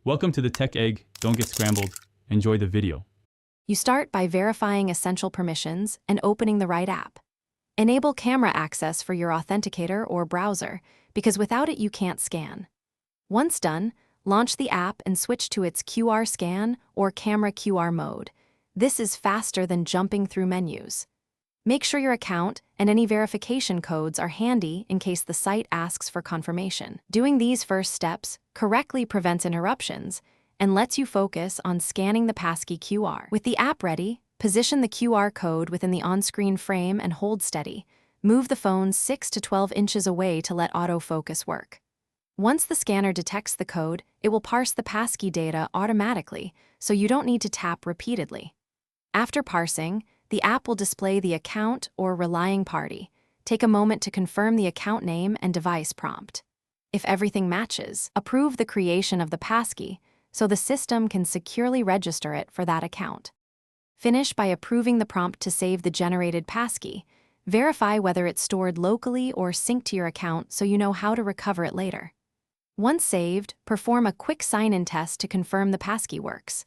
Welcome to the Tech Egg. Don't get scrambled. Enjoy the video. You start by verifying essential permissions and opening the right app. Enable camera access for your authenticator or browser, because without it you can't scan. Once done, launch the app and switch to its QR scan or camera QR mode. This is faster than jumping through menus. Make sure your account and any verification codes are handy in case the site asks for confirmation. Doing these first steps correctly prevents interruptions and lets you focus on scanning the Passkey QR. With the app ready, position the QR code within the on-screen frame and hold steady. Move the phone 6 to 12 inches away to let autofocus work. Once the scanner detects the code, it will parse the Passkey data automatically, so you don't need to tap repeatedly. After parsing, the app will display the account or relying party. Take a moment to confirm the account name and device prompt. If everything matches, approve the creation of the Passkey so the system can securely register it for that account. Finish by approving the prompt to save the generated Passkey. Verify whether it's stored locally or synced to your account so you know how to recover it later. Once saved, perform a quick sign-in test to confirm the Passkey works.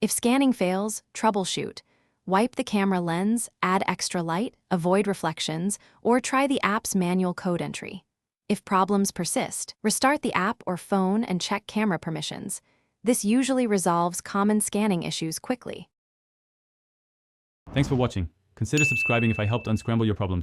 If scanning fails, troubleshoot. Wipe the camera lens, add extra light, avoid reflections, or try the app's manual code entry. If problems persist, restart the app or phone and check camera permissions. This usually resolves common scanning issues quickly. Thanks for watching. Consider subscribing if I helped unscramble your problems.